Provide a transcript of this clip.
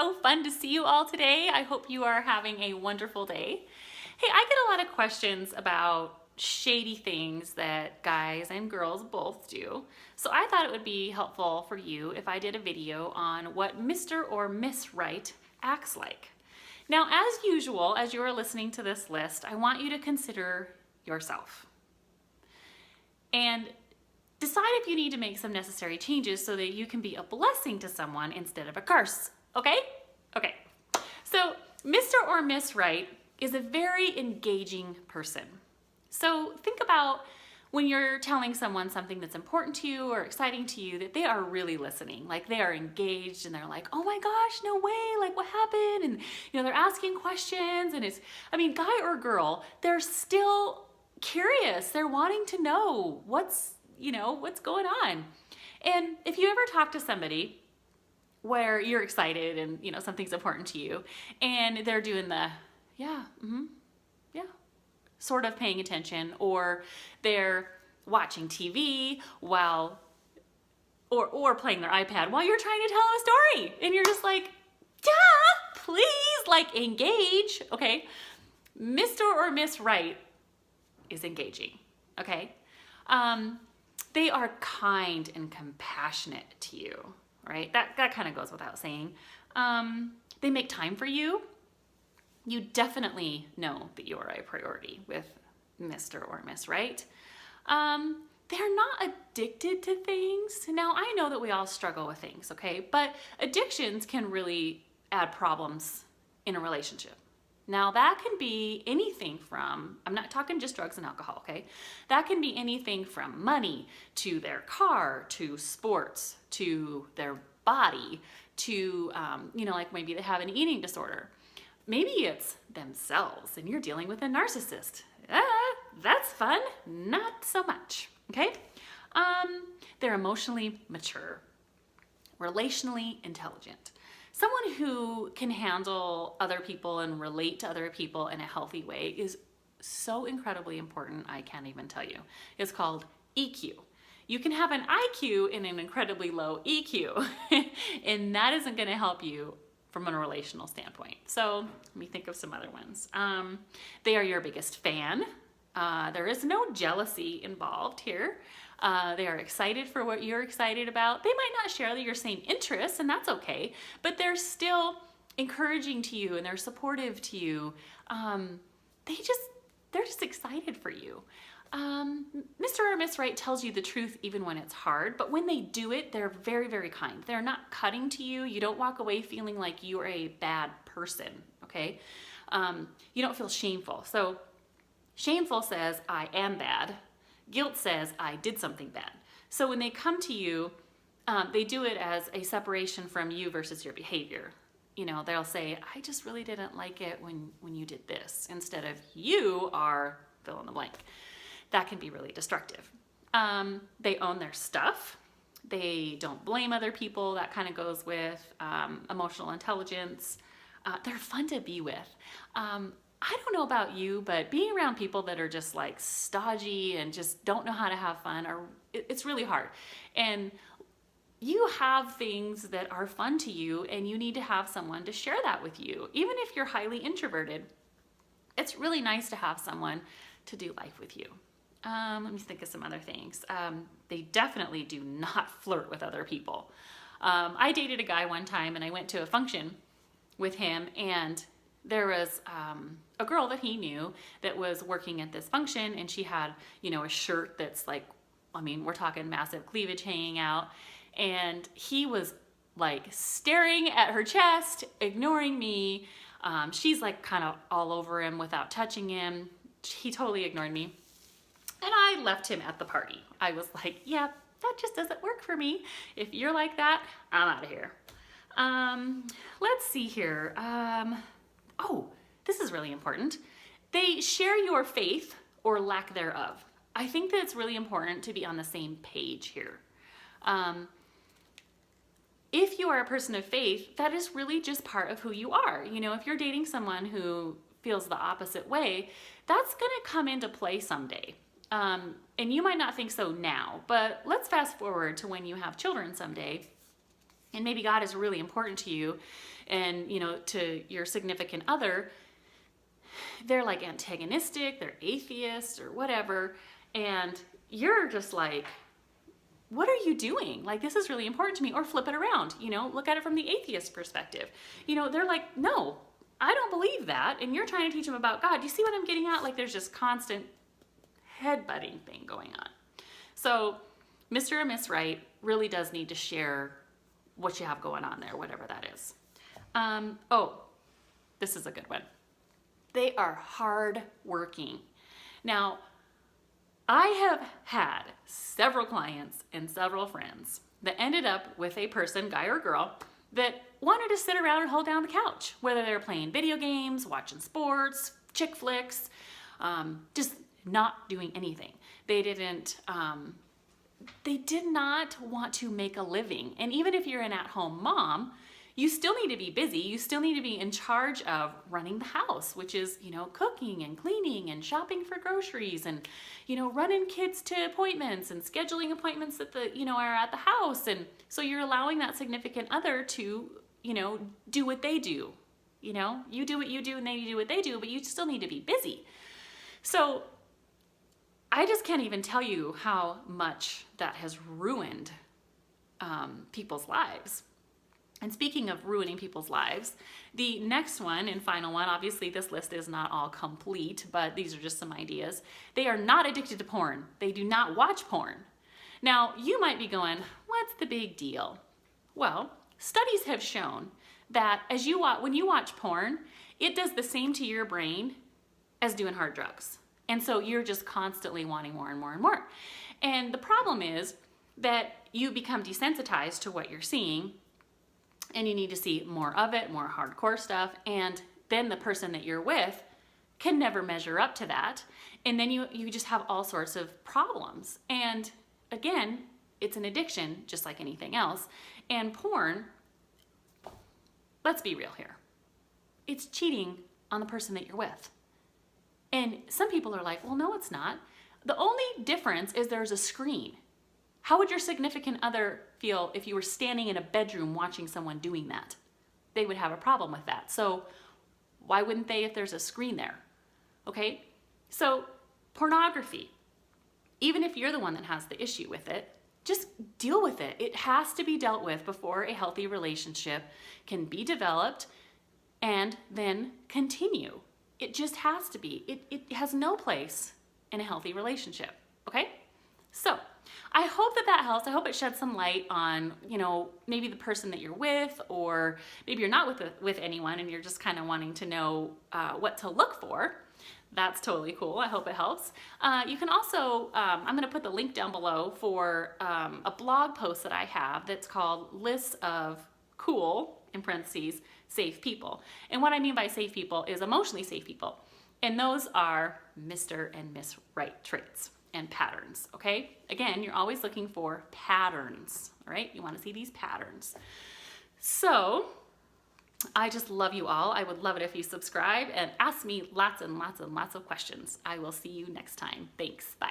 so fun to see you all today. I hope you are having a wonderful day. Hey, I get a lot of questions about shady things that guys and girls both do. So I thought it would be helpful for you if I did a video on what Mr. or Miss Right acts like. Now, as usual, as you are listening to this list, I want you to consider yourself and decide if you need to make some necessary changes so that you can be a blessing to someone instead of a curse, okay? Okay, so Mr. or Miss Right is a very engaging person. So think about when you're telling someone something that's important to you or exciting to you, that they are really listening, like they are engaged and they're like, oh my gosh, no way, like what happened? And they're asking questions and guy or girl, they're still curious. They're wanting to know what's going on. And if you ever talk to somebody where you're excited and something's important to you and they're doing the yeah sort of paying attention, or they're watching TV or playing their iPad while you're trying to tell them a story and you're just like, duh, please, like, engage. Okay, Mr. or Miss Right is engaging. Okay, they are kind and compassionate to you, right? That kind of goes without saying. They make time for you. You definitely know that you are a priority with Mr. or Miss Right. They're not addicted to things. Now, I know that we all struggle with things, okay? But addictions can really add problems in a relationship. Now, that can be anything from, I'm not talking just drugs and alcohol, okay? That can be anything from money to their car, to sports, to their body, to, like maybe they have an eating disorder. Maybe it's themselves and you're dealing with a narcissist. That's fun, not so much, okay? They're emotionally mature, relationally intelligent. Someone who can handle other people and relate to other people in a healthy way is so incredibly important, I can't even tell you. It's called EQ. You can have an IQ and an incredibly low EQ, and that isn't gonna help you from a relational standpoint. So let me think of some other ones. They are your biggest fan. There is no jealousy involved here. They are excited for what you're excited about. They might not share your same interests, and that's okay, but they're still encouraging to you and they're supportive to you. They're just excited for you. Mr. or Miss Right tells you the truth even when it's hard, but when they do it, they're very, very kind. They're not cutting to you. You don't walk away feeling like you're a bad person, okay? You don't feel shameful. So shameful says, I am bad. Guilt says, I did something bad. So when they come to you, they do it as a separation from you versus your behavior. They'll say, I just really didn't like it when you did this, instead of you are fill in the blank. That can be really destructive. They own their stuff. They don't blame other people. That kind of goes with emotional intelligence. They're fun to be with. I don't know about you, but being around people that are just like stodgy and just don't know how to have fun, it's really hard. And you have things that are fun to you and you need to have someone to share that with you. Even if you're highly introverted, it's really nice to have someone to do life with you. Let me think of some other things. They definitely do not flirt with other people. I dated a guy one time and I went to a function with him, and there was a girl that he knew that was working at this function, and she had, a shirt that's like, we're talking massive cleavage hanging out, and he was like staring at her chest, ignoring me. She's like kind of all over him without touching him. He totally ignored me. And I left him at the party. I was like, yeah, that just doesn't work for me. If you're like that, I'm out of here. Let's see here. This is really important. They share your faith or lack thereof. I think that it's really important to be on the same page here. If you are a person of faith, that is really just part of who you are. If you're dating someone who feels the opposite way, that's gonna come into play someday. And you might not think so now, but let's fast forward to when you have children someday. and maybe God is really important to you and, to your significant other, they're like antagonistic, they're atheists or whatever, and you're just like, what are you doing? Like, this is really important to me. Or flip it around, look at it from the atheist perspective. They're like, no, I don't believe that. And you're trying to teach them about God. Do you see what I'm getting at? Like, there's just constant headbutting thing going on. So Mr. and Miss Right really does need to share what you have going on there, whatever that is. This is a good one. They are hard working. Now, I have had several clients and several friends that ended up with a person, guy or girl, that wanted to sit around and hold down the couch, whether they're playing video games, watching sports, chick flicks, just not doing anything. They did not want to make a living. And even if you're an at-home mom, you still need to be busy. You still need to be in charge of running the house, which is, cooking and cleaning and shopping for groceries and, running kids to appointments and scheduling appointments that are at the house. And so you're allowing that significant other to, do what they do. You do what you do and they do what they do, but you still need to be busy. So I just can't even tell you how much that has ruined people's lives. And speaking of ruining people's lives, the next one and final one, obviously this list is not all complete, but these are just some ideas. They are not addicted to porn. They do not watch porn. Now, you might be going, what's the big deal? Well, studies have shown that when you watch porn, it does the same to your brain as doing hard drugs. And so you're just constantly wanting more and more and more. And the problem is that you become desensitized to what you're seeing, and you need to see more of it, more hardcore stuff, and then the person that you're with can never measure up to that, and then you just have all sorts of problems. And again, it's an addiction, just like anything else. And porn, let's be real here, it's cheating on the person that you're with. And some people are like, well, no, it's not. The only difference is there's a screen. How would your significant other feel if you were standing in a bedroom watching someone doing that? They would have a problem with that. So why wouldn't they if there's a screen there? Okay? So pornography, even if you're the one that has the issue with it, just deal with it. It has to be dealt with before a healthy relationship can be developed and then continue. It just has to be. It has no place in a healthy relationship. Okay? So I hope that helps. I hope it sheds some light on, maybe the person that you're with, or maybe you're not with anyone and you're just kind of wanting to know what to look for. That's totally cool. I hope it helps. You can also, I'm going to put the link down below for a blog post that I have that's called Lists of Cool, in parentheses, Safe People. And what I mean by safe people is emotionally safe people. And those are Mr. and Miss Right traits and patterns, okay? Again, you're always looking for patterns, all right? You want to see these patterns. So I just love you all. I would love it if you subscribe and ask me lots and lots and lots of questions. I will see you next time. Thanks. Bye.